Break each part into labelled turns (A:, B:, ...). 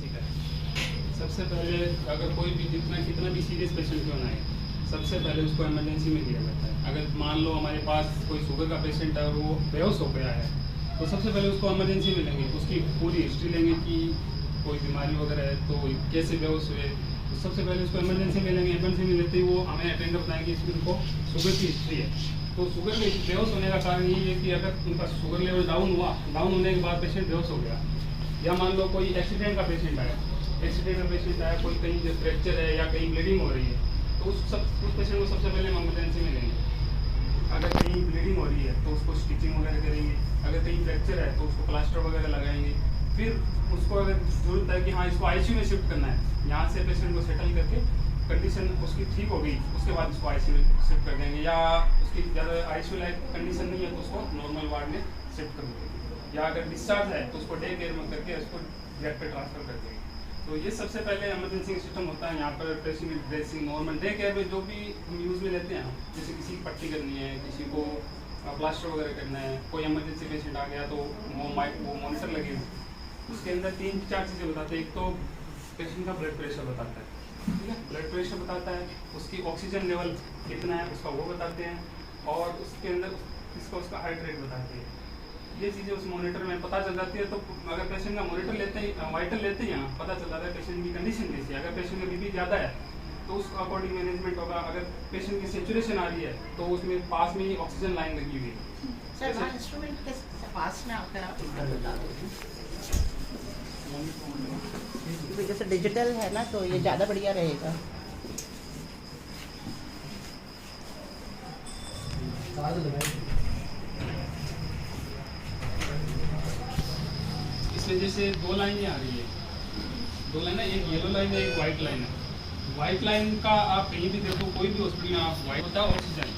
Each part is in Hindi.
A: ठीक है। सबसे पहले अगर कोई भी कितना भी सीरियस पेशेंट क्यों ना है, सबसे पहले उसको इमरजेंसी में लिया जाता है। अगर मान लो हमारे पास कोई शुगर का पेशेंट है और वो बेहोश हो गया है, तो सबसे पहले उसको इमरजेंसी में लेंगे, उसकी पूरी हिस्ट्री लेंगे कि कोई बीमारी वगैरह है तो कैसे बेहोश हुए। तो सबसे पहले उसको इमरजेंसी में लेंगे। इमरजेंसी में लेते ही वो हमें अटेंडर बताएंगे इसकी उनको शुगर की हिस्ट्री है। तो शुगर में बेहोश होने का कारण यही है कि अगर उनका शुगर लेवल डाउन हुआ, डाउन होने के बाद पेशेंट बेहोश हो गया, या मान लो कोई एक्सीडेंट का पेशेंट आया, कोई कहीं जो फ्रैक्चर है या कहीं ब्लीडिंग हो रही है, तो उस पेशेंट को सबसे पहले हम इमरजेंसी में लेंगे। अगर कहीं ब्लीडिंग हो रही है तो उसको स्टिचिंग वगैरह करेंगे, अगर कहीं फ्रैक्चर है तो उसको प्लास्टर वगैरह लगाएंगे। फिर उसको अगर जरूरत है कि हाँ इसको आईसीयू में शिफ्ट करना है, यहाँ से पेशेंट को सेटल करके कंडीशन उसकी ठीक हो गई, उसके बाद उसको आईसीयू में शिफ्ट कर देंगे। या उसकी ज़्यादा आईसीयू लाइक कंडीशन नहीं है तो उसको नॉर्मल वार्ड में शिफ्ट कर देंगे। या अगर डिस्चार्ज है तो उसको डे केयर में करके उसको बेड पे ट्रांसफर कर देंगे। तो ये सबसे पहले इमरजेंसी सिस्टम होता है। यहाँ पर dressing dressing normal day care में जो भी हम यूज़ में लेते हैं, जैसे किसी की पट्टी करनी है, किसी को प्लास्टर वगैरह करना है, कोई इमरजेंसी पेशेंट आ गया तो वो मॉनिटर लगे हुए, उसके अंदर 3-4 चीज़ें बताते हैं। एक तो पेशेंट का ब्लड प्रेशर बताता है, ठीक है, ब्लड प्रेशर बताता है, उसकी ऑक्सीजन लेवल कितना है उसका वो बताते हैं, और उसके अंदर उसका हार्ट रेट बताते हैं। ये चीज़ें उस मॉनिटर में पता चल जाती है। तो अगर पेशेंट का मॉनिटर लेते हैं, वाइटल लेते हैं, यहाँ पता चल जाता है पेशेंट की कंडीशन कैसी है। अगर पेशेंट का बीपी ज़्यादा है तो उसका अकॉर्डिंग मैनेजमेंट होगा। अगर पेशेंट की सेचुरेशन आ रही है तो उसमें पास में ही ऑक्सीजन लाइन लगी हुई है।
B: सर वहाँ इंस्ट्रूमेंट के पास में आकर आप बता दो, जैसे डिजिटल है ना तो ये ज़्यादा बढ़िया रहेगा।
A: इसमें जैसे 2 लाइनें आ रही है, 2 लाइन है, एक येलो लाइन है, एक वाइट लाइन है। वाइट लाइन का आप कहीं भी देखो, कोई भी हॉस्पिटल में आप वाइट होता है ऑक्सीजन,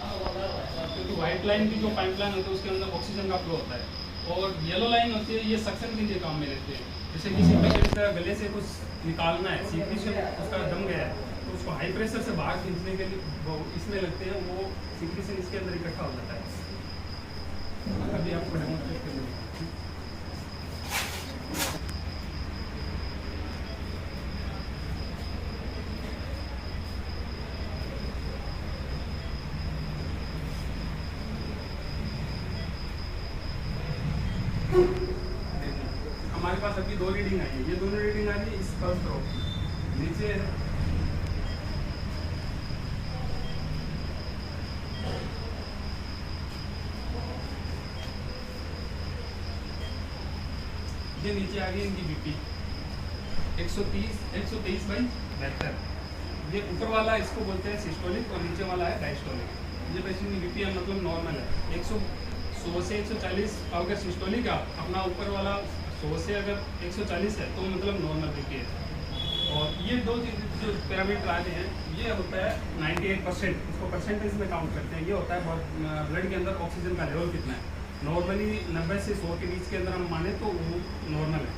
A: क्योंकि वाइट लाइन की जो पाइपलाइन होती है उसके अंदर ऑक्सीजन का फ्लो होता है। और येलो लाइन होती है, ये सक्शन के लिए काम में लेते हैं। जैसे किसी पेशेंट का गले से कुछ निकालना है, सीक्रेशन उसका दम गया है, तो उसको हाई प्रेशर से बाहर खींचने के लिए इसमें लगते हैं, वो सीक्रेशन इसके अंदर इकट्ठा हो जाता है। अभी आपको डेमोन्स्ट्रेट कर देंगे। हमारे पास अभी 2 रीडिंग आई है, ये दोनों रीडिंग आ रही है इस कर्व थ्रो नीचे है। ये नीचे आ गई इनकी बीपी 123/72। ये ऊपर वाला इसको बोलते हैं सिस्टोलिक और नीचे वाला है डायस्टोलिक। ये पेशेंट की बीपी मतलब नॉर्मल है 100 से 140। अगर सिस्टोलिक है अपना ऊपर वाला 100 से अगर 140 है तो मतलब नॉर्मल बीपी है। और ये 2 जो पैरामीटर आ रहे हैं ये होता है 98%, इसको परसेंटेज में काउंट करते हैं। ये होता है बहुत ब्लड के अंदर ऑक्सीजन का लेवल कितना है। नॉर्मली 90 से 100 के बीच के अंदर हम माने तो वो नॉर्मल है।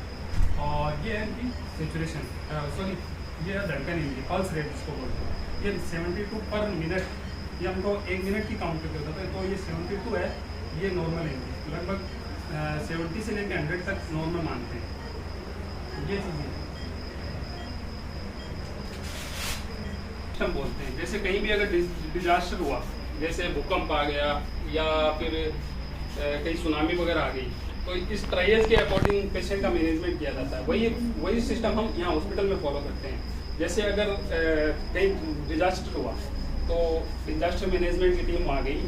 A: और ये है इनकी सेचुरेशन, सॉरी ये है धड़कन इनकी, पल्स रेट इसको बोलते हैं। ये 72 पर मिनट, ये हमको 1 मिनट की काउंट करके होता है। तो ये 72 है, ये नॉर्मल है इनकी। लगभग 70 से लेकर 100 तक नॉर्मल मानते हैं। ये चीज़ें हम बोलते हैं। जैसे कहीं भी अगर डिजास्टर हुआ, जैसे भूकंप आ गया या फिर कहीं सुनामी वगैरह आ गई, तो इस ट्राइएज के अकॉर्डिंग पेशेंट का मैनेजमेंट किया जाता है। वही सिस्टम हम यहाँ हॉस्पिटल में फॉलो करते हैं। जैसे अगर कहीं डिजास्टर हुआ तो डिजास्टर मैनेजमेंट की टीम आ गई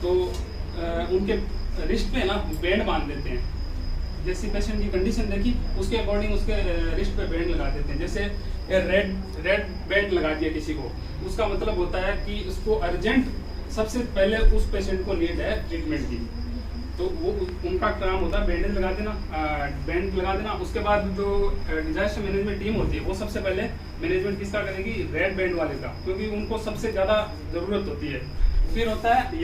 A: तो उनके रिस्ट पे ना बैंड बांध देते हैं। जैसी पेशेंट की कंडीशन देखी उसके अकॉर्डिंग उसके रिस्ट पे बैंड लगा देते हैं। जैसे रेड बैंड लगा दिया किसी को, उसका मतलब होता है कि उसको अर्जेंट सबसे पहले उस पेशेंट को नीड है ट्रीटमेंट की। तो वो उनका काम होता है बैंडेज लगा देना, बैंड लगा देना। उसके बाद जो डिजास्टर मैनेजमेंट टीम होती है वो सबसे पहले मैनेजमेंट किसका करेगी, रेड बैंड वाले का, क्योंकि उनको सबसे ज़्यादा ज़रूरत होती है। फिर होता है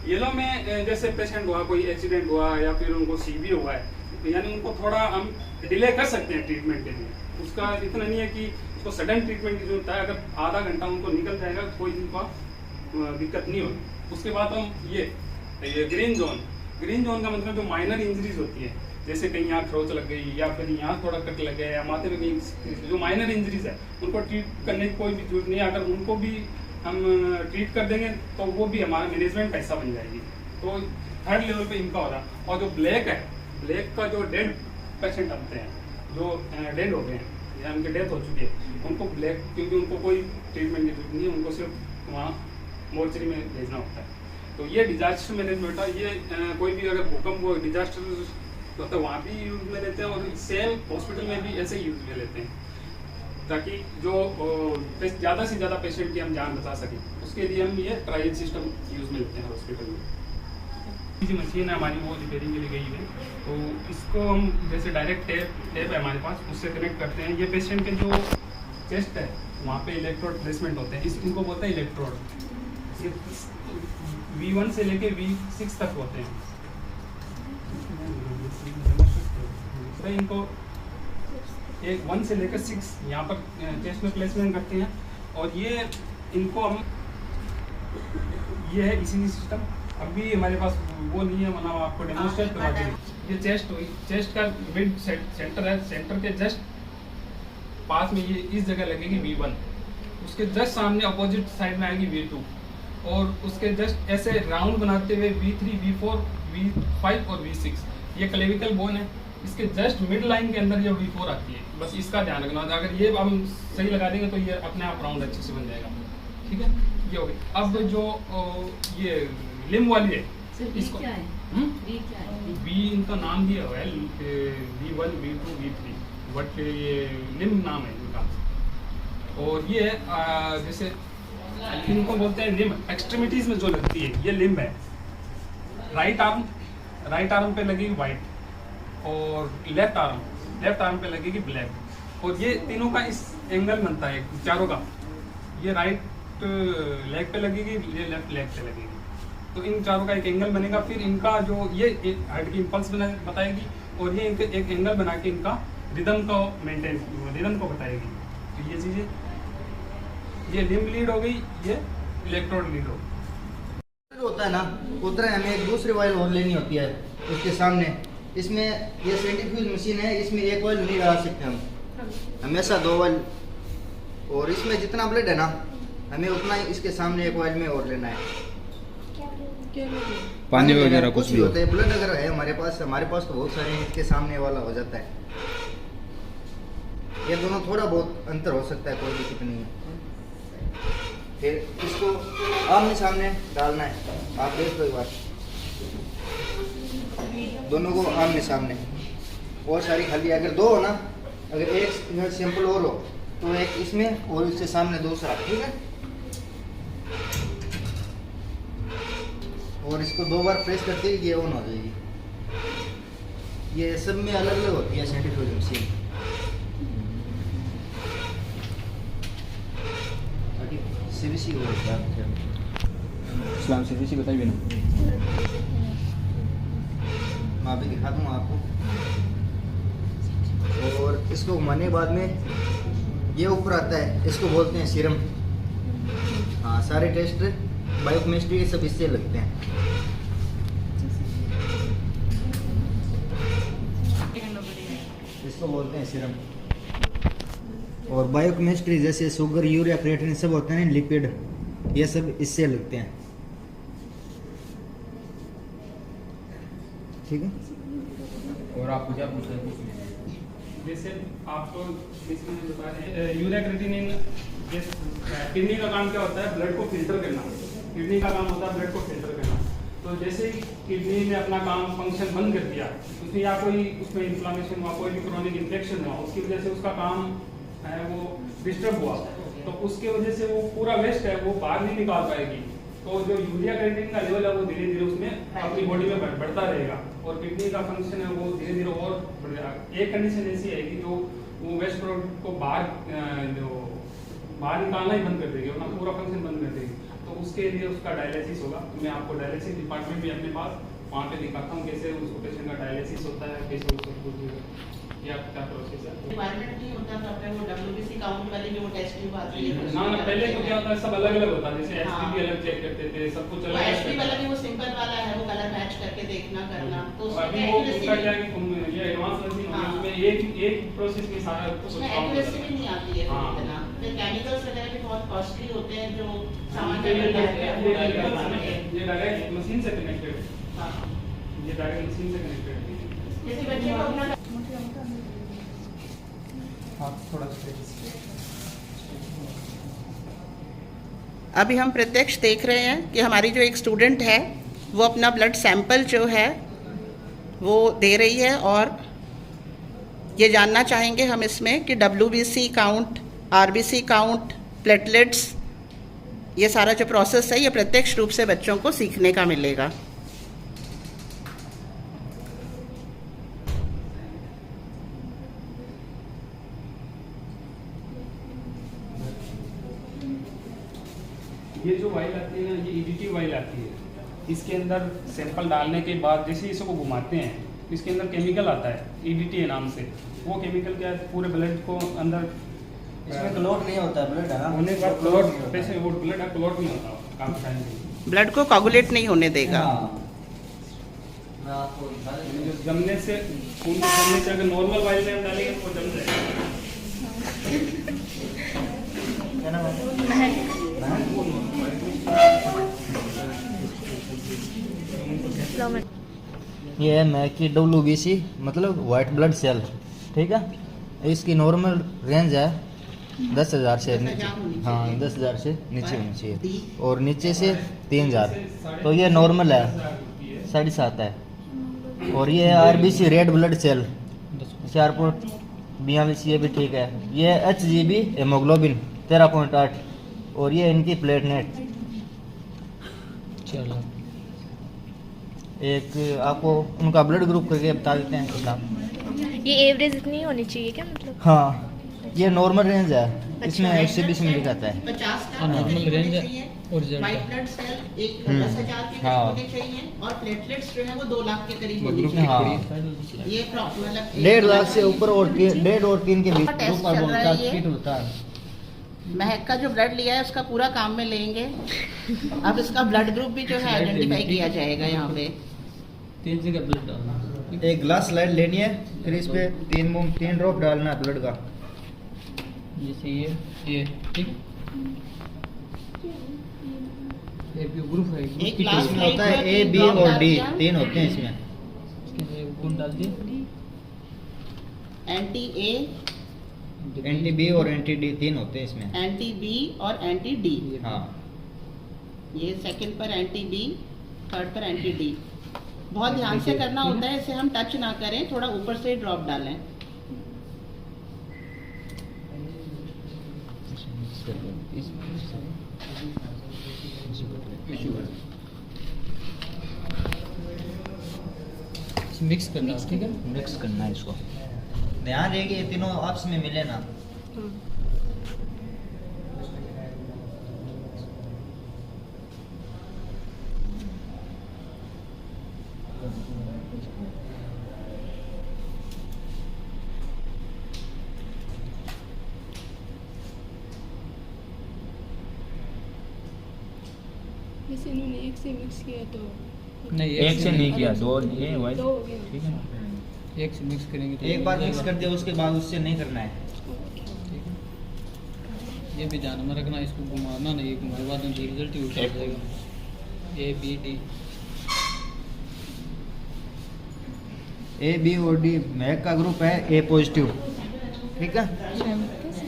A: येलो में जैसे पेशेंट हुआ, कोई एक्सीडेंट हुआ या फिर उनको सीवी हुआ है, यानी उनको थोड़ा हम डिले कर सकते हैं ट्रीटमेंट के लिए। उसका इतना नहीं है कि उसको सडन ट्रीटमेंट की जरूरत है, अगर आधा घंटा उनको निकल जाएगा कोई उनका दिक्कत नहीं होगी। उसके बाद हम ये ग्रीन जोन, ग्रीन जोन का मतलब जो माइनर इंजरीज होती है, जैसे कहीं यहाँ खरोच लग गई या फिर यहाँ थोड़ा कट लग गया या माथे में कहीं जो माइनर इंजरीज है उनको ट्रीट करने की कोई भी जरूरत नहीं है। अगर उनको भी हम ट्रीट कर देंगे तो वो भी हमारा मैनेजमेंट पैसा बन जाएगी। तो थर्ड लेवल पे इनका हो रहा। और जो ब्लैक है, ब्लैक का जो डेड पेशेंट आते हैं, जो डेड हो गए हैं या उनकी डेथ हो चुकी है, उनको ब्लैक, क्योंकि उनको कोई ट्रीटमेंट की जरूरत नहीं है, उनको सिर्फ वहाँ मोर्चरी में भेजना होता है। तो ये डिजास्टर मैनेजमेंट है। ये कोई भी अगर भूकंप हो, डिजास्टर होता है, वहाँ भी यूज में लेते हैं और सेम हॉस्पिटल में भी ऐसे यूज में लेते हैं, ताकि जो ज़्यादा से ज़्यादा पेशेंट की हम जान बचा सकें। उसके लिए हम ये ट्रायल सिस्टम यूज में लेते हैं हॉस्पिटल में। जो मशीन है हमारी वो रिपेयरिंग के लिए गई है, तो इसको हम जैसे डायरेक्ट टेप है हमारे पास, उससे कनेक्ट करते हैं। ये पेशेंट के जो चेस्ट है वहाँ पे इलेक्ट्रोड प्लेसमेंट होते हैं, इनको बोलते हैं इलेक्ट्रोड। ये V1 से लेके V6 तक होते हैं। तो इनको एक 1 से लेकर 6 यहाँ पर चेस्ट में प्लेसमेंट करते हैं। और ये इनको हम, ये है ECG सिस्टम। अभी हमारे पास वो नहीं है, वरना आपको डेमोन्स्ट्रेट करवा देंगे। ये चेस्ट हुई, चेस्ट का मिड सेंटर है, सेंटर के जस्ट पास में ये इस जगह लगेगी V1, उसके जस्ट सामने अपोजिट साइड में आएगी V2, और उसके जस्ट ऐसे राउंड बनाते हुए V3, V4, V5 और V6। ये क्लेविकल बोन है, इसके जस्ट मिड लाइन के अंदर ये V4 आती है। बस इसका ध्यान रखना, अगर ये हम सही लगा देंगे तो ये अपने आप राउंड अच्छे से बन जाएगा। ठीक है, ये हो गई। अब जो ये लिम वाली है, इसको V इनका नाम दिया हुआ है, V1, V2, V3, बट ये लिम नाम है इनका। और ये जैसे इनको बोलते हैं लिम, एक्सट्रीमिटीज में जो लगती है ये लिम है। राइट आर्म पे लगेगी वाइट, और लेफ्ट आर्म पे लगेगी ब्लैक। और ये तीनों का इस एंगल बनता है चारों का। ये राइट लेग पे लगेगी, ये लेफ्ट लेग पे लगेगी, तो इन चारों का एक एंगल बनेगा। फिर इनका जो ये हार्ट की इम्पल्स बताएगी, और ये इनके एक एंगल बना के इनका रिदम को बताएगी। तो ये चीज़ें, ये लिम्ब लीड हो गई, ये इलेक्ट्रोड लीड हो गई।
C: होता है ना, उधर हमें एक दूसरी वायल और लेनी होती है उसके सामने। इसमें ये सेंट्रीफ्यूज मशीन है, इसमें एक वायल नहीं लगा सकते हम, हमेशा 2 वायल। और इसमें जितना ब्लड है ना, हमें उतना ही इसके सामने एक वायल में और लेना है।
D: पानी वगैरह कुछ भी
C: होता है, ब्लड अगर है हमारे पास तो बहुत सारे हैं, इसके सामने वाला हो जाता है। ये दोनों थोड़ा बहुत अंतर हो सकता है, कोई दिक्कत नहीं है। फिर इसको आमने सामने डालना है, आप देख लो एक बार, दोनों को आमने सामने। और सारी खाली, अगर 2 हो ना, अगर एक सैंपल और हो तो एक इसमें और इसके सामने दूसरा, ठीक है। और इसको 2 बार प्रेस करते ही ये ऑन हो जाएगी। ये सब में अलग अलग होती है सेंट्रीफ्यूज मशीन। CVC हो गया,
D: इस्लाम CVC बताइए ना,
C: मैं अभी दिखा दूँगा आपको। और इसको घुमाने के बाद में ये ऊपर आता है, इसको बोलते हैं सीरम। हाँ, सारे टेस्ट बायोकेमिस्ट्री सब इससे लगते हैं। इसको बोलते हैं सीरम। और बायोकेमिस्ट्री जैसे शुगर, यूरिया, क्रिएटिनिन सब होते हैं, लिपिड, ये सब इससे लगते हैं। ठीक है।
D: और आप क्या पूछ रहे हैं?
A: जैसे आपको इसमें बता रहे हैं, यूरिया क्रिएटिनिन, किडनी का काम क्या होता है? ब्लड को फिल्टर करना। किडनी का काम होता है ब्लड को फिल्टर करना। तो जैसे ही किडनी ने अपना काम फंक्शन बंद कर दिया, उसमें या कोई उसमें इन्फ्लामेशन हुआ, कोई भी क्रोनिक इन्फेक्शन हुआ, उसकी वजह से उसका काम है वो डिस्टर्ब हुआ, तो उसके वजह से वो पूरा वेस्ट है वो बाहर नहीं निकाल पाएगी। तो जो यूरिया क्रिएटिनिन का लेवल है वो धीरे धीरे उसमें अपनी बॉडी में बढ़ता रहेगा, और किडनी का फंक्शन है वो धीरे धीरे और बढ़ जाएगा। एक कंडीशन ऐसी है कि जो वो वेस्ट प्रोडक्ट को बाहर निकालना ही बंद कर देगी, अपना पूरा फंक्शन बंद कर देगी। तो उसके लिए उसका डायलिसिस होगा। तो मैं आपको डायलिसिस डिपार्टमेंट भी अपने पास वहाँ पे दिखाता हूँ कैसे उसको पेशेंट का डायलिसिस होता है, कैसे उसको ये आपका क्या प्रोसेस है?
B: रिक्वायरमेंट नहीं होता तो अपने वो WBC काउंट वाली जो वो टेस्ट ट्यूब आती है
A: ना ना, पहले तो क्या होता है, सब अलग अलग होता है, जैसे
B: हाँ।
A: एचपी अलग चेक करते थे, सब कुछ
B: वो
A: अलग
B: HP वाला
A: अलग।
B: भी वो सिंपल वाला है, वो कलर मैच करके देखना करना तो उसमें
A: अभी वो
B: accuracy
A: उसका क्या
B: भी-
A: है कि ये एडवांस मशीन
B: हाँ।
A: उसमें एक प्रोसेस में सारा कुछ
B: उसमें
A: काम होता
B: एक्यूरेसी
A: है।
B: भी नहीं आती है
A: हाँ।
B: फिर इतना फिर केमिकल्स वगैरह भी बहुत कॉस्टली होते हैं जो सामान
A: ये
B: डायरेक्ट
A: डायरेक्ट मशीन से कनेक्टेड है,
B: हाँ
A: ये डायरेक्ट मशीन से कनेक्टेड है।
B: जैसे बच्चे को अपना अभी हम प्रत्यक्ष देख रहे हैं कि हमारी जो एक स्टूडेंट है वो अपना ब्लड सैंपल जो है वो दे रही है और ये जानना चाहेंगे हम इसमें कि WBC count, RBC count, platelets, ये सारा जो प्रोसेस है ये प्रत्यक्ष रूप से बच्चों को सीखने का मिलेगा।
A: ये जो वाइल आती है ना, ये EDT वाइल आती है। इसके अंदर सैंपल डालने के बाद जैसे इसको घुमाते हैं, इसके अंदर केमिकल आता है EDT नाम से। वो केमिकल क्या है, पूरे ब्लड को अंदर
C: इसमें क्लॉट नहीं होता है ब्लड है ना,
A: होने का क्लॉट, वैसे वो ब्लड का क्लॉट नहीं होता काफी टाइम के।
B: ब्लड को कोगुलेट नहीं होने देगा।
C: हाँ। मैं आपको दिखा देता हूँ।
A: जो जमने से खून में जमने से अगर नॉर्मल वाइल में हम डालेंगे तो वो जम जाएगा।
C: क्या नाम है? ये है मैक की WBC मतलब वाइट ब्लड सेल, ठीक है। इसकी नॉर्मल रेंज है 10,000 से नीचे, हाँ 10,000 से नीचे होनी चाहिए और नीचे से 3,000, तो ये नॉर्मल है 7.5 है। और ये है RBC रेड ब्लड सेल 4.42, ये भी ठीक है। ये HGB हेमोग्लोबिन 13.8 और ये इनकी प्लेटनेट।
D: चलो
C: एक आपको उनका ब्लड ग्रुप करके बता देते हैं कितना।
E: ये एवरेज इतनी होनी चाहिए क्या मतलब?
C: हाँ ये नॉर्मल रेंज है, इसमें 120 में लिखाता है।
B: 50
D: हाँ, normal range है और result
B: वाइट
D: है।
B: ब्लड सेल एक
C: हम्म।
B: 10,000 के
C: हाँ।
B: करीब होने चाहिए और प्लेटलेट्स जो है वो 2 लाख के करीब होने
D: ग्रुप
B: चाहिए।
C: हाँ।
B: ये मतलब
C: 1.5 लाख से ऊपर और 1.5 और 3 के बीच
B: टेस्ट
C: ग्रुप
B: चल रहा है ये।
C: किट होता है।
B: महक का जो ब्लड लिया है उसका पूरा काम में लेंगे। अब इसका ब्लड ग्रुप भी जो है आइडेंटिफाई किया जाएगा यहाँ पे।
D: 3 जगह ब्लड डालना।
C: एक ग्लास स्लाइड लेनी है, फिर इस पे 3 ड्रॉप डालना है ब्लड का।
D: जैसे ये ठीक एक ग्रुप है,
B: एक
D: किट
B: glass
C: इसमें
B: में
C: होता है A, B और D, 3 होते हैं इसमें।
D: कौन डाल दिए?
B: एंटी ए,
C: एंटी B और एंटी D 3 होते हैं इसमें।
B: एंटी बी और एंटी डी।
C: हाँ
B: ये सेकंड पर एंटी बी, थर्ड पर एंटी डी। बहुत ध्यान से करना होता है, इसे हम टच ना करें, थोड़ा ऊपर से ड्रॉप डालें।
D: मिक्स करना है, ठीक है।
C: मिक्स करना है इसको, ध्यान रहे कि ये तीनों आपस में मिले ना।
E: जैसे इन्होंने एक से मिक्स किया तो
D: नहीं
C: एक से नहीं किया, 2 ये
E: दो
C: वाइट,
E: हो गया।
C: ठीक है ना।
D: एक से मिक्स करेंगे तो
C: एक बार मिक्स कर दिया उसके बाद उससे नहीं करना है।
D: ठीक है। ये भी ध्यान में रखना, इसको घुमाना नहीं, घुमाए बाद में रिजल्ट ही उठा जाएगा। A B D
C: A, B और D महक का ग्रुप है A पॉजिटिव, ठीक है।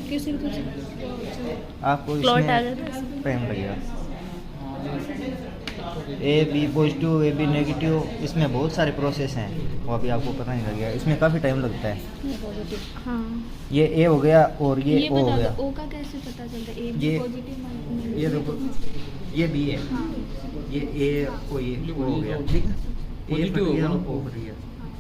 E: किसी को
C: आपको
E: प्लॉट आ
C: इसमें
E: गया था।
C: टाइम लगेगा। A, B positive, A, B negative, इसमें बहुत सारे प्रोसेस हैं, वो अभी आपको पता नहीं लगेगा, इसमें काफ़ी टाइम लगता है।
E: हाँ
C: ये A हो गया और ये O हो
E: बता
C: गया।
E: दो O का कैसे पता चलता है? A
C: ये-
E: पॉजिटिव
C: ये देखो, ये B है,
E: हाँ
C: ये A और ये O हो गया, ठीक है। A
D: Positive
C: फट गया
D: होगा
C: और O फट गया,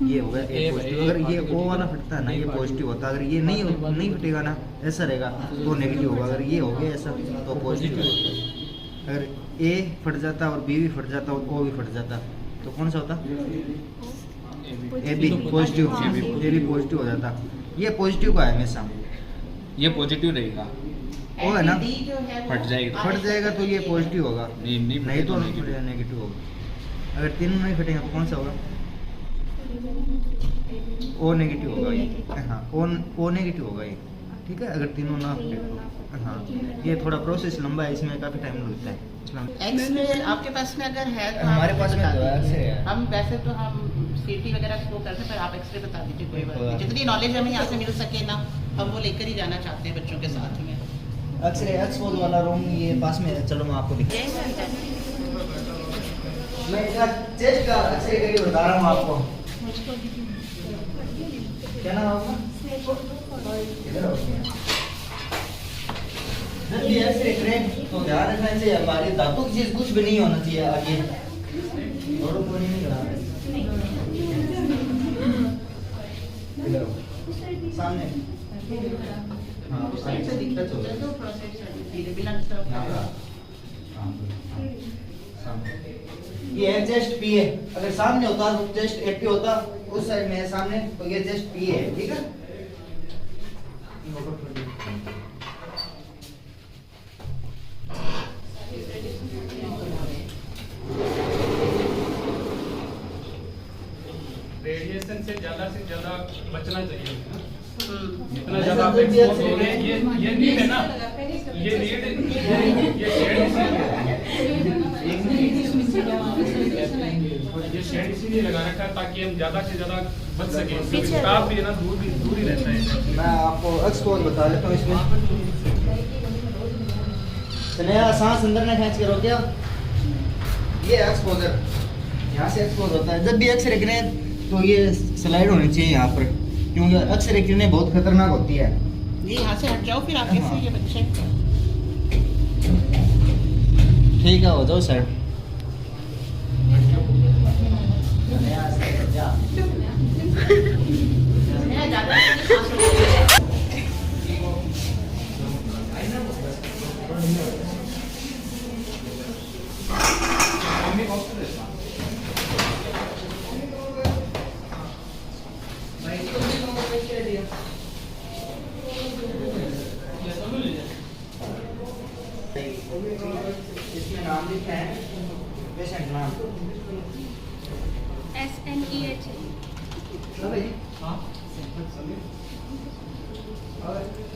C: ये हो गया A
D: A
C: पॉजिटिव।
D: भाई,
C: अगर
D: A
C: ये
D: पॉजिटिव
C: O वाला फटता है ना, ये पॉजिटिव होता है। अगर ये नहीं फटेगा ना, ऐसा रहेगा तो नेगेटिव होगा। अगर ये हो गया ऐसा तो पॉजिटिव होगा। अगर A फट जाता और B भी फट जाता और O भी फट जाता तो कौन सा होता? A B positive, A B positive हो जाता। ये पॉजिटिव का है हमेशा,
F: ये पॉजिटिव रहेगा,
C: वो है ना,
B: डी जो है वो
F: फट जाएगा।
C: फट जाएगा तो ये पॉजिटिव होगा, नहीं तो नेगेटिव होगा। अगर तीनों नहीं फटेंगे तो कौन सा होगा? ओ नेगेटिव होगा ये, हाँ ओ नेगेटिव होगा ये, ठीक है। अगर तीनों ना फटे तो हाँ, ये थोड़ा प्रोसेस लंबा है, इसमें काफ़ी टाइम लगता है।
B: एक्सरे आपके पास में अगर है तो
C: हमारे
B: आप
C: पास में
B: बता
C: तो
B: दीजिए।
C: एक्सरे है।
B: हम वैसे तो हम सीटी वगैरह वो करते हैं, पर आप एक्सरे बता दीजिए, कोई बात नहीं। जितनी नॉलेज हमें यहाँ से मिल सके ना, हम वो लेकर ही जाना चाहते हैं बच्चों के साथ में।
C: एक्सरे एक्सपोज वाला रूम ये पास में है, चलो मैं आपको दिखा। मैं चेस्ट का एक्सरे करके बता रहा हूँ आपको। क्या नाम आपका? इधर आओ। जब भी एक्सरे करें तो ध्यान रखना चाहिए हमारी दांतों की चीज कुछ भी नहीं होना चाहिए आगे। दोनों को नहीं करा रहे। इधर आओ। सामने। हाँ, साइड से दिखता चलो। ये है चेस्ट पी है, अगर सामने होता तो चेस्ट एटी होता, उस साइड में है सामने तो ये चेस्ट पी है, ठीक है।
A: रेडिएशन से ज्यादा बचना चाहिए। जितना
C: ऐसा
A: ज्यादा आप
C: तो भी
A: एक्सपोज हो
C: अच्छे
A: रहे हैं, ये नीड है ना, ये नीड, ये शेड इसीलिए लगा रखा है ताकि हम ज्यादा से ज्यादा बच सके। स्टाफ भी है ना, दूर ही रहता है।
C: मैं आपको एक्सपोज बता देता हूँ इसमें। स्नेहा सांस अंदर ना खींच के रोकिया। ये एक्सपोजर यहाँ से एक्सपोज होता है। जब भी एक्सरे करें तो ये स्लाइड होनी चाहिए यहाँ पर, क्योंकि एक्सरे किरणें बहुत खतरनाक होती है।
B: ये यहाँ से हट जाओ, फिर आप कैसे
C: हाँ।
B: ये बच्चे
C: ठीक है, हो जाओ सर। इसमें नाम लिखा है, पेशेंट नाम।
E: SNEH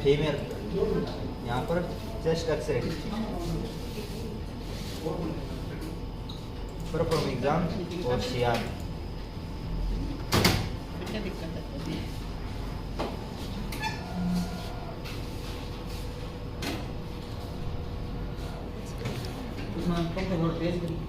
C: फीमेल, यहाँ पर चेस्ट एक्सरे, परफॉर्म एग्जाम और सीआर।
B: क्या दिक्कत है?
C: उसमें पंखा थोड़ा तेज करिए।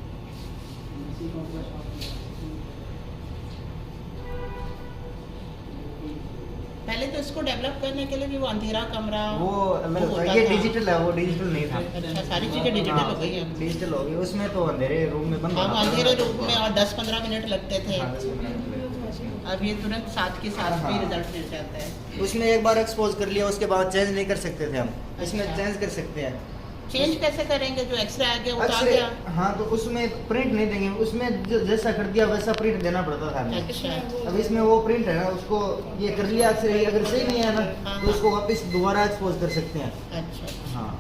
B: पहले तो इसको डेवलप करने के लिए भी वो अंधेरा कमरा
C: वो अलग
B: होता
C: होता है, ये
B: था।
C: डिजिटल है, वो डिजिटल नहीं था।
B: अच्छा, सारी चीजें डिजिटल हो गई हैं।
C: डिजिटल हो गई, उसमें तो अंधेरे रूम में बंद
B: हम
C: होना
B: अंधेरे
C: पड़ता
B: रूम
C: था।
B: में और 10-15 मिनट लगते थे।
C: हाँ, 10 मिनट लगते थे उसमें।
B: अब ये तुरंत साथ के साथ भी
C: हाँ।
B: रिजल्ट मिल जाता है।
C: उसमें एक बार एक्सपोज कर लिया, उसके बाद चेंज नहीं कर सकते थे हम। इसमें
B: अच्छा।
C: चेंज कर सकते हैं।
B: चेंज कैसे करेंगे? जो एक्सरे आ गया वो तो आ
C: एक्सरे,
B: गया।
C: हाँ, तो उसमें प्रिंट नहीं देंगे, उसमें जैसा कर दिया वैसा प्रिंट देना पड़ता था हमें।
B: अच्छा,
C: अब इसमें वो प्रिंट है ना, उसको ये कर लिया एक्सरे, अगर सही नहीं है ना
B: हाँ।
C: तो उसको वापस दोबारा एक्सपोज कर सकते हैं।
B: अच्छा।
C: हाँ,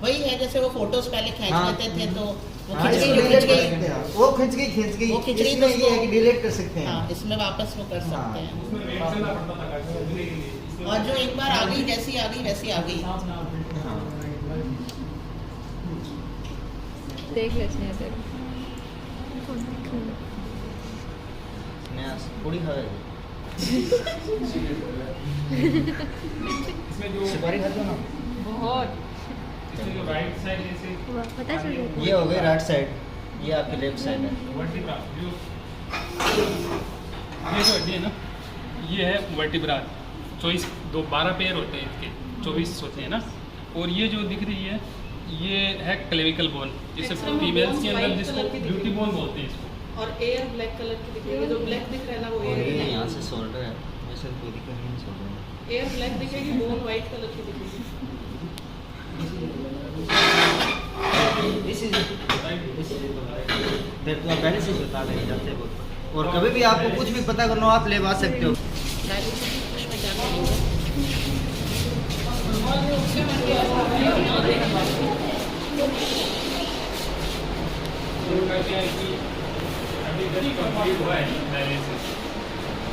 B: वही है जैसे वो फोटोज पहले खींच
C: हाँ।
B: लेते थे तो वो
C: हाँ,
B: खिंच
C: इसको
B: गई,
C: delete
B: खिंच
C: कर
B: गई।
C: सकते हैं। वो खिंच गई
B: वो खिंच गई
C: इसमें
B: तो
C: ये है कि डिलीट कर सकते
B: हाँ,
C: हैं।
B: इसमें वापस वो कर
C: हाँ।
B: सकते हैं।
A: उसमें वेट करना पड़ता था कागज रखने के लिए। इसमें
B: और जो एक बार आ गई, जैसी आ गई वैसी आ गई।
C: हाँ।
E: देख लेते हैं फिर।
C: नया पूरी खाए,
A: इसमें जो
C: सुपारी खाते हो ना?
A: इसमें जो राइट साइड जैसे
E: पता चल जाता
C: ये हो गई राइट साइड, ये आपकी लेफ्ट साइड है।
A: वर्टिब्रा, जो ये जो हड्डी है ना, ये है वर्टिब्रा। 12 पेयर होते हैं इसके, 24 होते हैं ना। और ये जो दिख रही है, ये है क्लेविकल बोन, जिसे फीमेल्स के अंदर जिसको ब्यूटी बोन बोलते हैं इसको।
G: और एयर ब्लैक कलर की दिख रही है, जो ब्लैक दिख रहा है ना वो
C: और
G: एयर
C: ये
G: है।
C: यहाँ से शोल्डर है, वैसे कोई दिक्कत नहीं शोल्डर में।
G: एयर ब्लैक दिखेगी, बोन व्हाइट कलर की दिखेगी।
C: This is it. That तो पहले से बता रहे हैं, जाते बहुत। और कभी भी आपको कुछ भी पता करना हो आप लेब आ सकते हो।
A: उनका क्या है कि अभी जस्ट कंप्लीट हुआ है डायलिसिस,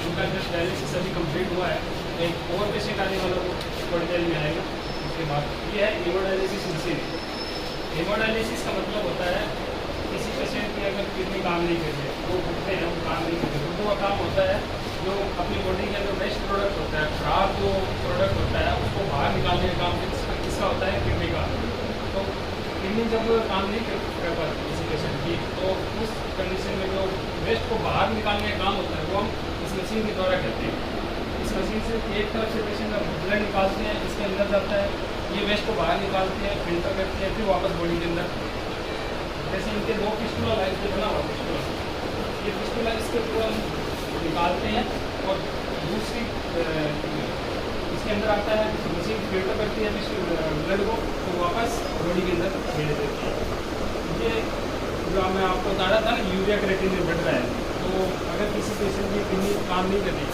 A: उनका जस्ट डायलिसिस अभी कंप्लीट हुआ है। एक और पेशेंट आने वाला वो थोड़ी देर में आएगा। उसके बाद ये है हीमोडायलिसिस मशीन। हीमोडायलिसिस का मतलब होता है किसी पेशेंट की अगर किडनी काम नहीं कर रही, वो घुटते हैं, वो काम नहीं कर रहे, उनको का काम होता है जो अपनी बॉडी के अंदर वेस्ट प्रोडक्ट होता है, खराब जो प्रोडक्ट होता है उसको बाहर निकालने का काम किसका होता है? किडनी का। तो किडनी जब काम नहीं कर पाती किसी पेशेंट की, तो उस कंडीशन में जो वेस्ट को बाहर निकालने का काम होता है वो हम इस मशीन के द्वारा करते हैं। इस मशीन से एक तरफ से पेशेंट का ब्लड निकालते हैं, इसके अंदर जाता है, ये वेस्ट को बाहर निकालते हैं, फिल्टर करते हैं, फिर वापस बॉडी के अंदर। जैसे इनके दो फिस्टुला लाइन से बना हुआ फिस्टुला, ये फिस्टुला इसके पूरा निकालते हैं और दूसरी इसके अंदर आता है, मशीन फिल्टर करती है ब्लड को, तो वापस बॉडी के अंदर भेज देती है। ये जो मैं आपको बता रहा था ना, यूरिया क्रिएटिनिन बढ़ रहा है, तो अगर किसी पेशेंट की किडनी काम नहीं कर रही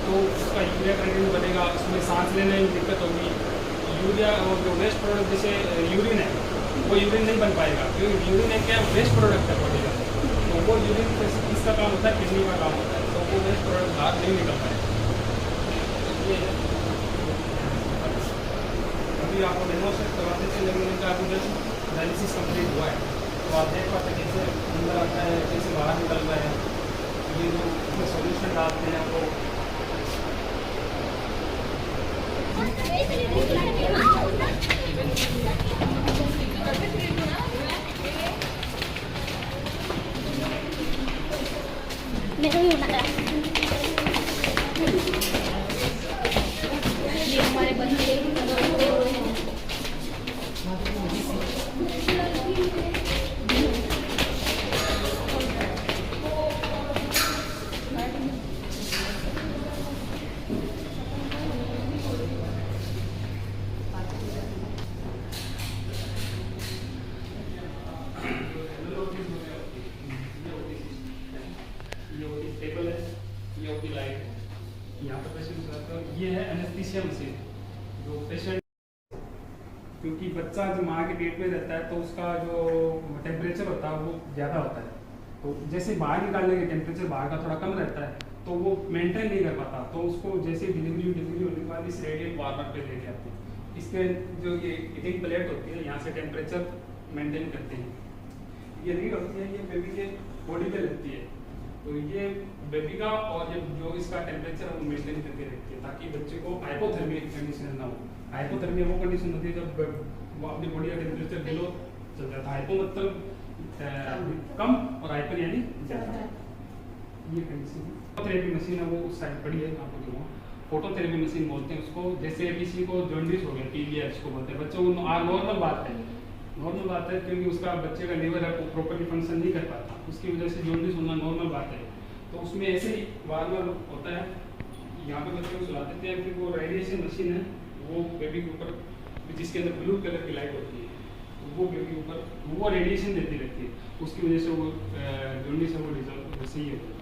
A: तो उसका यूरिया क्रिएटिनिन बढ़ेगा, उसमें सांस लेने में दिक्कत होगी। यूरिया और जो वेस्ट प्रोडक्ट जैसे यूरिन है वो यूरिन नहीं बन पाएगा, क्योंकि यूरिन है क्या वेस्ट प्रोडक्ट है बॉडी का, तो वो यूरिन किसका काम होता है? किडनी का काम होता है, तो वो वेस्ट प्रोडक्ट बाहर नहीं निकल पाएगा। ये अभी आपको डेमोस्ट्रेट करवा देते हैं, लेकिन इनका अभी जस्ट डायलिसिस कंप्लीट हुआ है, तो आप देख पाते कैसे अंदर आता है, कैसे बाहर निकल रहा है। ये जो उसमें सोल्यूशन डालते हैं वो
E: ये हमारे बच्चे
A: टेबल है, ये होती लाइट है, यहाँ पर पेशेंट रहता है। ये है एनेस्थीसिया मशीन, जो पेशेंट क्योंकि बच्चा जो माँ के पेट में रहता है तो उसका जो टेम्परेचर होता है वो ज़्यादा होता है, तो जैसे बाहर निकालने के टेम्परेचर बाहर का थोड़ा कम रहता है तो वो मेंटेन नहीं कर पाता, तो उसको जैसे डिलीवरी होने के बाद इस रेडियल वार्मर पे लेके आते हैं। इसके जो ये हीटिंग प्लेट होती है, यहाँ से टेम्परेचर मेंटेन करते हैं। ये रीड होती है, ये बेबी के बॉडी पे लगती है, तो ये बेबी का और ये जो इसका टेम्परेचर वो मेंटेन करके रखती है, ताकि बच्चे को हाइपोथर्मिया की कंडीशन ना हो। हाइपोथर्मिया वो कंडीशन होती है जब वो अपनी बॉडी का टेम्परेचर बिलो चल जाता है। हाइपो मतलब कम और हाइपर यानी ज़्यादा। ये कंडीशन फोटोथेरेपी मशीन है, वो उस साइड पड़ी है, आपको दिखाऊँ। फोटोथेरेपी मशीन बोलते हैं उसको। जैसे किसी को जॉन्डिस हो गया, पीवीएच को बोलते हैं, बच्चों को नॉर्मल बात है, नॉर्मल बात है, क्योंकि उसका बच्चे का लीवर है वो प्रॉपरली फंक्शन नहीं कर पाता, उसकी वजह से जॉन्डिस होना नॉर्मल बात है। तो उसमें ऐसे ही वार्मर होता है, यहाँ पे बच्चे को सुला देते हैं, फिर वो रेडिएशन मशीन है, वो बेबी के ऊपर जिसके अंदर ब्लू कलर की लाइट होती है, तो वो बेबी के ऊपर वो रेडिएशन देती रहती है, उसकी वजह से वो जॉन्डिस है वो रिजल्ट सही होता है।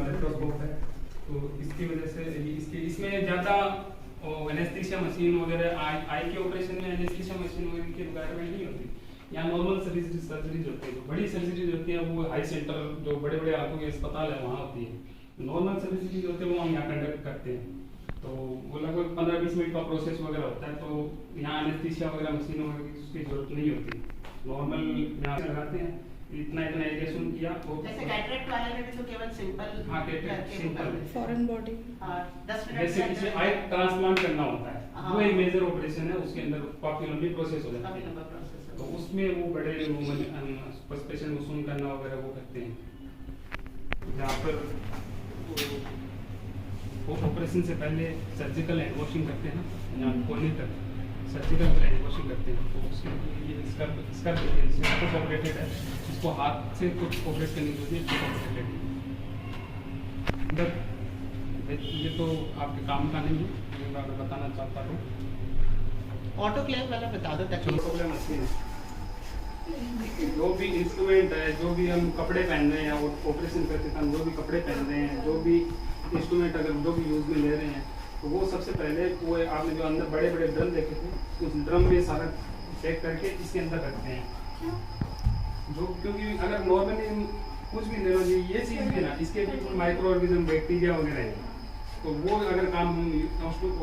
A: लेप्रोस्कोप है, तो इसकी वजह से इसमें ज़्यादा एनेस्थीसिया मशीन वगैरह आई के ऑपरेशन में एनेस्थीसिया मशीन वगैरह की रिक्वायरमेंट नहीं होती। यहाँ नॉर्मल सर्जरीज होती है, बड़ी सर्जरीज होती है वो हाई सेंटर जो बड़े बड़े आंखों के अस्पताल है वहाँ होती है। नॉर्मल सर्जरीज होते हैं वो हम यहाँ कंडक्ट करते हैं, तो वो लगभग 15-20 मिनट का प्रोसेस वगैरह होता है, तो यहाँ एनेस्थीसिया वगैरह मशीनों वगैरह उसकी जरूरत नहीं होती। नॉर्मल यहाँ से लगाते हैं, इतना एरिया सुन किया।
B: जैसे कैटरेक्ट वाले में भी तो केवल सिंपल,
A: हाँ cataract simple,
G: foreign body
B: 10 minute
A: जैसे किसी आई ट्रांसप्लांट करना होता है, वो एक मेजर ऑपरेशन है, उसके अंदर काफी लंबी प्रोसेस हो जाती है, तो उसमें वो बड़े पेशेंट को सुन करना वगैरह वो करते हैं। जहाँ पर वो ऑपरेशन से पहले सर्जिकल हैंड वॉशिंग करते हैं ना, यहाँ कोने तक सर्जिकल हैंड वॉशिंग करते हैं, तो उसके लिए इसका ऑपरेटेड है, इसको हाथ से कुछ ऑपरेट करने के लिए ऑपरेटेड है। ये तो आपके काम का नहीं है, ये मैं बताना चाहता हूँ।
B: ऑटोक्लेव वाला बता दो ताकि
A: ऑटोक्लेव मशीन है, जो भी इंस्ट्रूमेंट है, जो भी हम कपड़े पहन रहे हैं, ऑपरेशन करते समय जो भी कपड़े पहन रहे हैं, जो भी इंस्ट्रूमेंट अगर जो भी यूज़ में ले रहे हैं, तो वो सबसे पहले वो आपने जो अंदर बड़े बड़े ड्रम देखे थे, उस ड्रम में सारा पैक करके इसके अंदर रखते हैं। जो क्योंकि अगर नॉर्मली कुछ भी ले लो जी, ये चीज़ भी ना, इसके भी माइक्रो ऑर्गेनिज्म बैक्टीरिया वगैरह है, तो वो अगर काम हम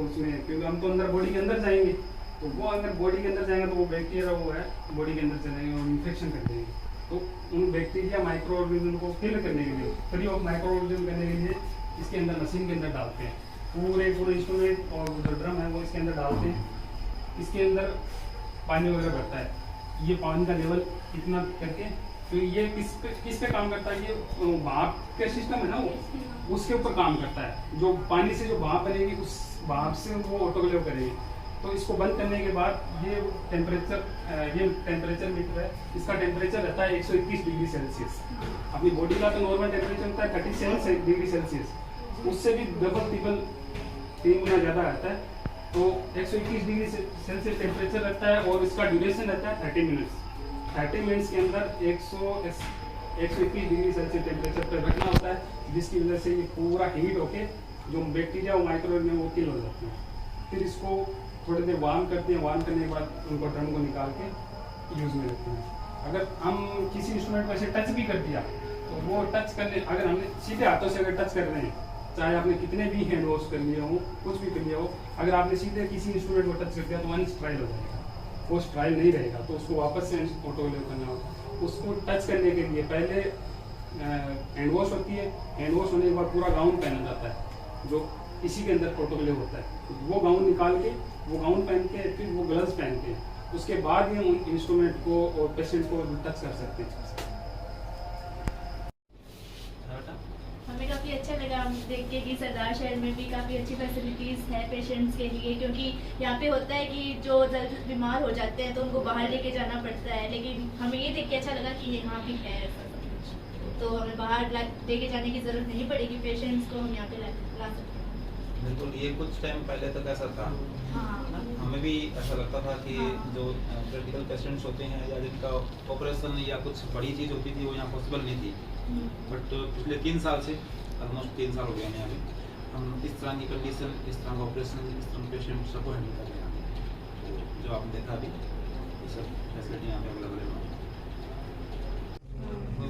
A: उसमें, क्योंकि हम तो अंदर बॉडी के अंदर जाएंगे, तो वो अगर बॉडी के अंदर जाएंगे तो वो बैक्टीरिया वो है बॉडी के अंदर चलेंगे और इन्फेक्शन कर देंगे। तो उन बैक्टीरिया माइक्रो ऑर्गेनिज्म को फिल करने के लिए, फ्री ऑफ माइक्रो ऑर्गेनिज्म करने के लिए इसके अंदर मशीन के अंदर डालते हैं, पूरे इंस्ट्रूमेंट और जो ड्रम है वो इसके अंदर डालते हैं। इसके अंदर पानी वगैरह भरता है, ये पानी का लेवल इतना करके, तो ये किस पे काम करता है, ये भाप का सिस्टम है ना, वो उसके ऊपर काम करता है। जो पानी से जो भाप बनेगी उस भाप से वो ऑटोक्लेव करेगी। तो इसको बंद करने के बाद ये टेम्परेचर मीटर है, इसका टेम्परेचर रहता है 121 डिग्री सेल्सियस। अपनी बॉडी का तो नॉर्मल टेम्परेचर होता है 37 डिग्री सेल्सियस, उससे भी डबल ट्रिपल 3 गुना ज़्यादा रहता है। तो 121 डिग्री सेल्सियस टेम्परेचर रहता है और इसका ड्यूरेशन रहता है 30 मिनट्स। 30 मिनट्स के अंदर 121 डिग्री सेल्सियस टेम्परेचर पर रखना होता है, जिसकी वजह से ये पूरा हीट होके जो बैक्टीरिया और माइक्रोऑर्गेनिज्म वो किल हो जाते हैं। फिर इसको थोड़ी देर वार्म करते हैं, वार्म करने के बाद उनको ड्रम को निकाल के यूज़ में रखते हैं। अगर हम किसी इंस्ट्रूमेंट को ऐसे टच भी कर दिया तो वो टच करने, अगर हमने सीधे हाथों से अगर टच कर रहे हैं, चाहे आपने कितने भी हैंड वॉश कर लिए हो, कुछ भी कर लिया हो, अगर आपने सीधे किसी इंस्ट्रूमेंट को टच कर दिया तो अनस्ट्राइल हो जाएगा, वो स्ट्राइल नहीं रहेगा। तो उसको वापस से ऑटोक्लेव करना होगा। उसको टच करने के लिए पहले हैंड वॉश होती है, हैंड वॉश होने के बाद पूरा गाउन पहना जाता है जो इसी के अंदर ऑटोक्लेव होता है। वो गाउन निकाल के, वो गाउन पहन के फिर वो ग्लव्स पहनते हैं, उसके बाद ही हम इंस्ट्रूमेंट को और पेशेंट को टच कर सकते हैं।
H: हमें काफ़ी अच्छा लगा हम देख के कि सरदार शहर में भी काफ़ी अच्छी फैसिलिटीज़ है पेशेंट्स के लिए, क्योंकि यहाँ पे होता है कि जो जल्द बीमार हो जाते हैं तो उनको बाहर लेके जाना पड़ता है, लेकिन हमें ये देख के अच्छा लगा कि यहाँ भी है ऐसा सब कुछ, तो हमें बाहर लेके जाने की ज़रूरत नहीं पड़ेगी, पेशेंट्स को हम यहाँ पे ला सकते हैं।
F: बिल्कुल, ये कुछ टाइम पहले तक ऐसा था।
H: हाँ,
F: हमें भी ऐसा लगता था कि जो क्रिटिकल पेशेंट्स होते हैं या जिनका ऑपरेशन या कुछ बड़ी चीज़ होती थी वो यहाँ पॉसिबल नहीं थी। बट पिछले 3 साल से, ऑलमोस्ट 3 साल हो गए हैं अभी, हम इस तरह की कंडीशन, इस तरह का ऑपरेशन, इस तरह के पेशेंट सबको हैंडल कर रहे हैं। तो जो आपने देखा अभी, ये सब फैसिलिटी यहाँ पे अवेलेबल है।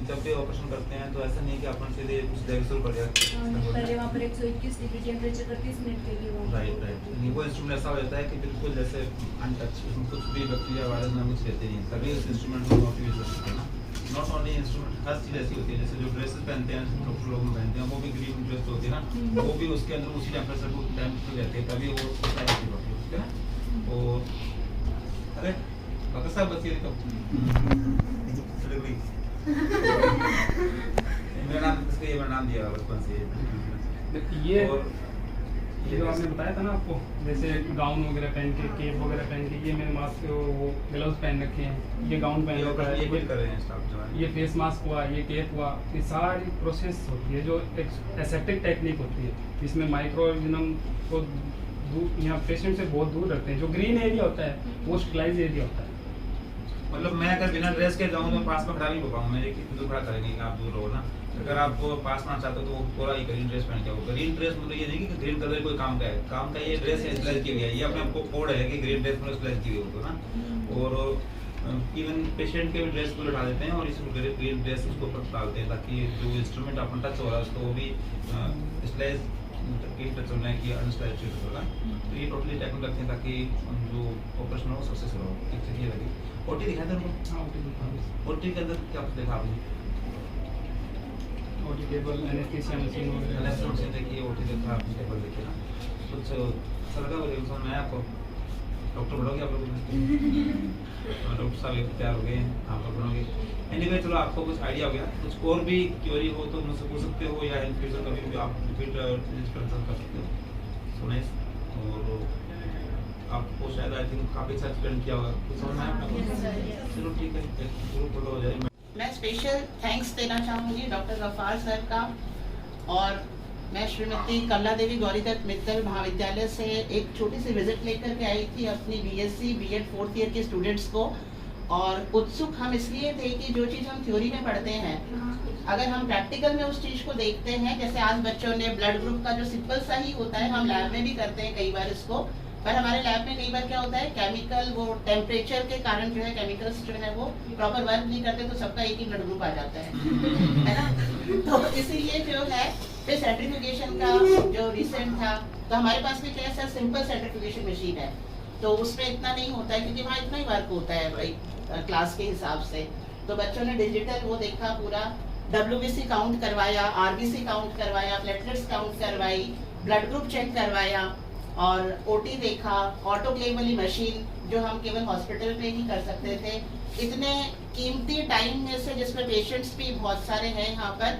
F: जब भी ऑपरेशन करते हैं तो ऐसा नहीं कि अपन सीधे कुछ शुरू कर दिया,
H: पहले वहाँ पर 121 डिग्री टेम्परेचर 30 मिनट के लिए वो
F: राइट। वो इंस्ट्रूमेंट ऐसा हो जाता है कि बिल्कुल जैसे अनटच, उसमें कुछ भी बैक्टीरिया वायरस ना कुछ रहते नहीं, तभी उस इंस्ट्रूमेंट को नॉट यूज कर सकते हैं ना। नॉट ओनली इंस्ट्रूमेंट, हर चीज़ ऐसी होती है, जैसे जो ड्रेसेस पहनते हैं डॉक्टर लोग पहनते हैं, वो भी ग्रीन ड्रेस होती है ना, वो भी उसके अंदर उसी टेम्परेचर को टेम्परेचर रहते हैं, तभी वो होती है ना। और अरे डॉक्टर साहब बचिए मेरा नाम, इसका ये नाम दिया बचपन से।
A: ये जो आपने बताया था ना आपको, जैसे गाउन वगैरह पहन के, केप वगैरह पहन के, ये मैंने मास्क वो ग्लव्स पहन रखे हैं, ये गाउन पहन रखा है,
F: ये कर रहे हैं स्टाफ जो है,
A: ये फेस मास्क हुआ, ये केप हुआ, ये सारी प्रोसेस होती है जो एक एसेप्टिक टेक्निक होती है। इसमें माइक्रो ऑर्गेनिज्म को यहाँ पेशेंट से बहुत दूर रखते हैं। जो ग्रीन एरिया होता है वो स्टरलाइज एरिया होता है।
F: मतलब मैं अगर बिना ड्रेस के जाऊँ तो पास में खड़ा नहीं हो पाऊँ, मेरे कितनी दूर खड़ा करेंगे कि आप दूर रहो ना। अगर आपको पास में चाहते हो तो पूरा ही ग्रीन ड्रेस पहन के आओ। ग्रीन ड्रेस मतलब ये नहीं कि ग्रीन कलर कोई काम का है, काम का ये ड्रेस है, स्लेज की हुई है, ये अपने आपको कोड है कि ग्रीन ड्रेस में स्लेज की हुई हो तो ना। और इवन पेशेंट के भी ड्रेस को उठा देते हैं और इस ग्रीन ड्रेस उसको ऊपर डालते हैं, ताकि जो इंस्ट्रूमेंट अपन टच हो रहा है उसको वो भी स्लेज टच होना है कि अनस्लेज टच होगा। तो ये टोटली टेक्निक करते हैं ताकि जो ऑपरेशन हो सक्सेसफुल हो। एक चीज़ ये लगी ओटी दिखाया था उनको, ओटी के अंदर क्या देखा आपने?
A: ओटी टेबल, एनेस्थीसिया मशीन वगैरह,
F: एनेस्थीसिया मशीन देखिए, ओटी देखा आपने, टेबल देखिए ना, कुछ अच्छा लगा मुझे समझ में आया आपको? डॉक्टर बनोगे आप लोग? डॉक्टर साहब तैयार हो गए, आप लोग बनोगे। एनीवे चलो, आपको कुछ आइडिया हो गया, कुछ और भी क्वेरी हो तो मुझसे पूछ सकते हो, या इन फ्यूचर कभी भी आप रिपीट कंसल्ट कर सकते हो। So nice. और आपको शायद आई थिंक काफ़ी अच्छा एक्सप्लेन किया होगा, कुछ समझ में आया? चलो ठीक है, ग्रुप फोटो हो जाएगी।
B: मैं स्पेशल थैंक्स देना चाहूँगी डॉक्टर गफ्फार सर का, और मैं श्रीमती कमला देवी गौरीदत्त मित्तल महाविद्यालय से एक छोटी सी विजिट लेकर के आई थी अपनी बीएससी बीएड 4th ईयर के स्टूडेंट्स को, और उत्सुक हम इसलिए थे कि जो चीज़ हम थ्योरी में पढ़ते हैं, अगर हम प्रैक्टिकल में उस चीज़ को देखते हैं, जैसे आज बच्चों ने ब्लड ग्रुप का जो सिंपल सा ही होता है, हम लैब में भी करते हैं कई बार इसको, पर हमारे लैब में कई बार क्या होता है, केमिकल वो टेम्परेचर के कारण जो है केमिकल्स जो है वो प्रॉपर वर्क नहीं करते, तो सबका एक ही ब्लड ग्रुप आ जाता है ना। तो इसीलिए जो है फिर सर्टिफिकेशन का जो रिसेंट था, तो हमारे पास भी क्या है, सिंपल सर्टिफिकेशन मशीन है, तो उसमें इतना नहीं होता है क्योंकि वहाँ इतना ही वर्क होता है भाई क्लास के हिसाब से। तो बच्चों ने डिजिटल वो देखा, पूरा WBC काउंट करवाया, RBC काउंट करवाया, प्लेटलेट्स काउंट करवाई, ब्लड ग्रुप चेक करवाया और OT देखा, ऑटोक्लेव वाली मशीन जो हम केवल हॉस्पिटल में ही कर सकते थे। इतने कीमती टाइम में से, जिसमें पेशेंट्स भी बहुत सारे हैं यहाँ पर,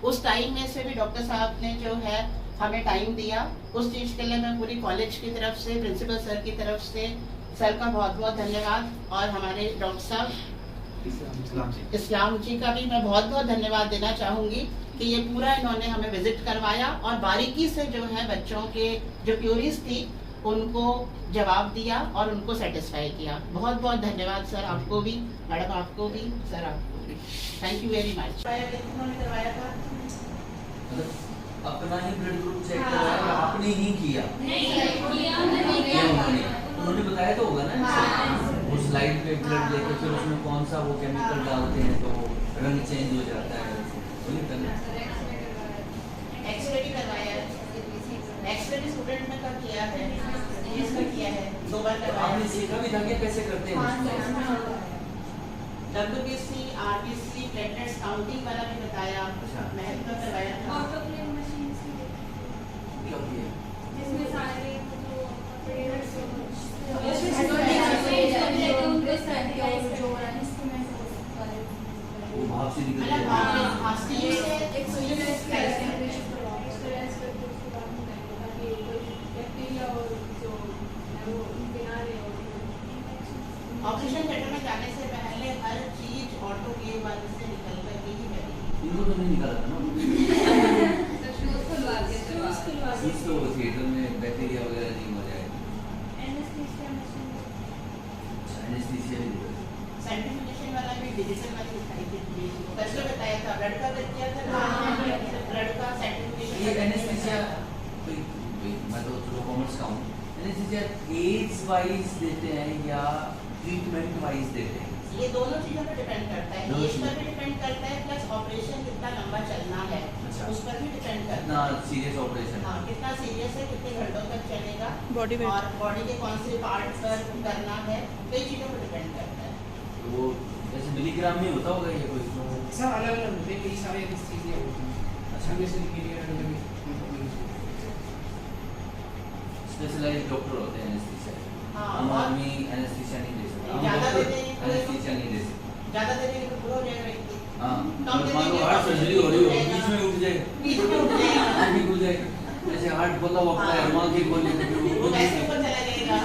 B: उस टाइम में से भी डॉक्टर साहब ने जो है हमें टाइम दिया। उस चीज़ के लिए मैं पूरी कॉलेज की तरफ से, प्रिंसिपल सर की तरफ से सर का बहुत बहुत धन्यवाद, और हमारे डॉक्टर साहब इस्लाम जी का भी मैं बहुत बहुत धन्यवाद देना चाहूँगी कि ये पूरा इन्होंने हमें विजिट करवाया और बारीकी से जो है बच्चों के जो क्यूरीज थी उनको जवाब दिया और उनको सेटिस्फाई किया। बहुत बहुत धन्यवाद सर, आपको भी, मैडम आपको भी, सर आपको भी, थैंक यू वेरी मच। करवाया था
I: अपना ही ब्लड ग्रुप चेक कराया, आपने ही किया? उन्होंने बताया तो होगा ना, उस स्लाइड पे ब्लड लेके फिर उसमें कौन सा वो केमिकल डालते हैं तो रंग चेंज हो जाता है।
B: एक्सरे भी करवाया है, एक्सरे भी स्टूडेंट ने कब किया है, इसका किया है, 2 बार करवाया।
I: आपने सीखा भी था कि कैसे करते हैं?
B: WBC, RBC, प्लेटलेट्स काउंटिंग वाला भी बताया, महत्व का करवाया था।
E: ऑटोक्लेव मशीन
I: कब किया?
E: जिसमें सारे
I: वो भाप से निकल
B: मतलब
I: जाता है।
B: हॉस्टल से एक सुई में ऑपरेशन थिएटर में जाने से पहले हर चीज ऑटोक्लेव वाले से निकल कर के ही करेगी।
I: इनको तो नहीं निकाला था ना, इसको थिएटर में बैक्टीरिया वगैरह नहीं हो जाएगा। एनेस्थीसिया भी
B: सर्टिफिकेशन वाला भी डिजिटल वाली दिखाई देती है, बच्चों ने बताया था ब्लड का किया था, ब्लड का सर्टिफिकेशन।
I: ये एनेस्थीसिया मैं तो चलो कॉमर्स का हूँ, एनेस्थीसिया एज वाइज देते हैं या ट्रीटमेंट वाइज देते हैं?
B: ये दोनों चीजों पर डिपेंड करता है, एज पर भी डिपेंड करता है, प्लस ऑपरेशन कितना लंबा चलना है उस पर भी डिपेंड करता है।
I: कितना सीरियस ऑपरेशन?
B: हाँ, कितना सीरियस है, कितने घंटों तक चलेगा,
G: बॉडी
B: और बॉडी के कौन से पार्ट पर करना है, कई चीजों पर डिपेंड करता है।
I: तो वो जैसे मिलीग्राम में होता होगा ये कोई?
J: सब अलग अलग होते हैं, कई सारे चीजें होती हैं। अच्छा, जैसे
I: स्पेशलाइज्ड डॉक्टर होते हैं एनेस्थीसिया।
B: हाँ,
I: हम आदमी एनेस्थीसिया नहीं दे सकते,
B: ज़्यादा दे देंगे तो
I: एनेस्थीसिया नहीं दे सकते।
B: ज़्यादा दे देंगे तो पूरा हो जाएगा व्यक्ति।
I: हाँ,
B: कम दे
I: मान लो
B: देंगे
I: हार्ट
B: तो
I: सर्जरी हो रही हो, बीच में उठ जाएगा,
B: बीच में उठ जाएगा,
I: आँख भी खुल जाएगा, ऐसे हार्ट बोला हुआ पड़ा है, माँ की बोल
B: वो वैसे ऊपर चला जाएगा।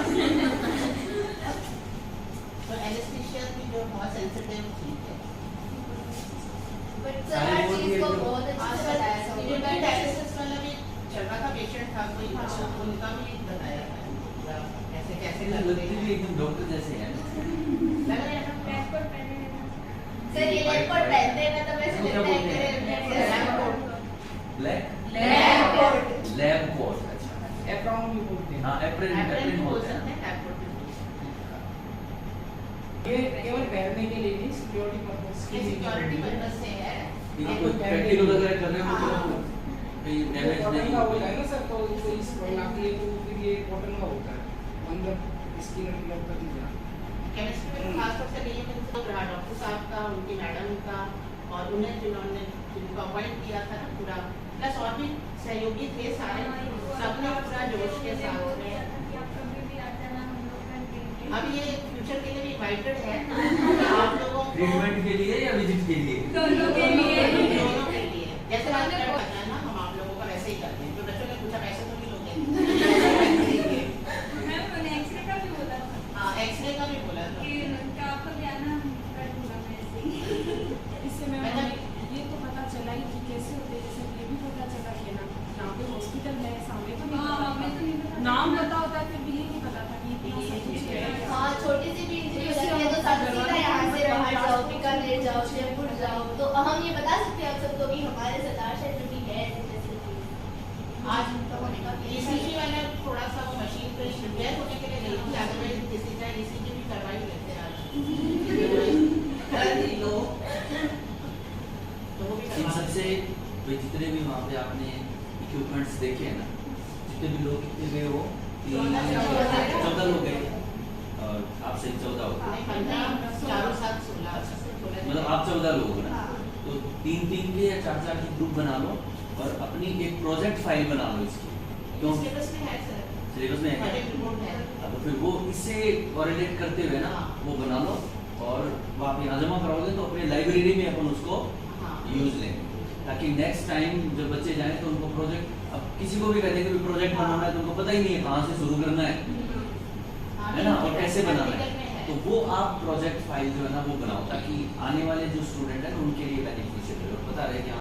B: तो एनेस्थीसिया भी जो बहुत सेंसिटिव चीज है।
H: बट सर हर चीज को बहुत अच्छे से बताया था।
B: उनका डायलिसिस वाला भी चल रहा था, पेशेंट था कोई, उनका भी बताया था पूरा कैसे कैसे
I: लगती भी एकदम डॉक्टर जैसे है।
B: लग रहा है ना
H: लैब कोट पहने हैं ना। सर ये लैब कोट पहनते हैं ना तो वैसे लगता है
B: lab coat,
I: black
H: lab coat.
I: Lab coat, अच्छा
J: एप्रॉन भी बोलते हैं।
I: हाँ, एप्रिल
B: एप्रिल बोल
I: होता
B: सकते
I: है।
B: हैं, लैब कोट भी बोल सकते हैं।
J: ये केवल पहनने के लिए नहीं, सिक्योरिटी पर्पस
B: ये सिक्योरिटी पर्पस से है।
I: ये कोई प्रैक्टिकल वगैरह कर रहे हो तो कहीं डैमेज
J: कॉटन
I: नहीं
J: का
I: हो
J: होता है ना सर, तो इस वजह के लिए तो फिर ये कॉटन का होता है, अंदर स्किन डेवलप कर दिया।
B: केमिस्ट्री में खास तौर से ये रहा डॉक्टर साहब का, उनकी मैडम का, और उन्हें जिनको अपॉइंट किया था ना पूरा, प्लस और भी सहयोगी थे सारे, सबने पूरा जोश के साथ में। अब ये फ्यूचर के लिए भी इन्वाइटेड है आप लोगों को,
I: ट्रीटमेंट के लिए या विजिट के लिए?
H: दोनों के लिए।
B: दोनों के लिए। जैसे बात करना है ना, हम आप लोगों का वैसे ही करते हैं। जो बच्चों ने पूछा पैसे तो नहीं लोगे।
E: मैम मैंने एक्सरे का भी बोला था
B: हाँ, एक्सरे का भी बोला था।
E: कि उनका आपका भी आना कर दूंगा मैं ऐसे ही।
G: इससे मैम ये तो पता चला ही कि कैसे होते हैं, जैसे ये भी पता चला कि ना यहाँ पे हॉस्पिटल है, सामने तो नहीं
E: हाँ, हमें तो नहीं
G: पता,
E: पता।
G: नाम पता होता है, फिर भी ये नहीं पता था कि इतना सब कुछ है।
H: हाँ, छोटी सी भी इंजरी हो जाती है तो सब सीधा यहाँ
I: जितने भी वहाँ पे आपने इक्विपमेंट्स देखे हैं ना, जितने भी लोग कितने गए हो, 14 लोग गए और आप सही 14 हो, मतलब आप 14 लोग हो ना, तो 3-3 के या 4-4 के ग्रुप बना लो और अपनी एक प्रोजेक्ट फाइल बना लो इसकी। क्यों? सिलेबस में है क्या? तो फिर वो इससे कोरिलेट करते हुए ना वो बना लो और वो आप यहाँ जमा कराओगे तो अपने लाइब्रेरी में अपन उसको यूज लेंगे, ताकि नेक्स्ट टाइम जब बच्चे जाएं तो उनको प्रोजेक्ट, अब किसी को भी कहते हैं कि प्रोजेक्ट बनाना है तो उनको पता ही नहीं है कहाँ से शुरू करना है ना, और कैसे बनाना है, तो वो आप प्रोजेक्ट फाइल जो है ना वो बनाओ, ताकि आने वाले जो स्टूडेंट हैं उनके लिए बेनिफिशियल हो। बता रहे हैं कि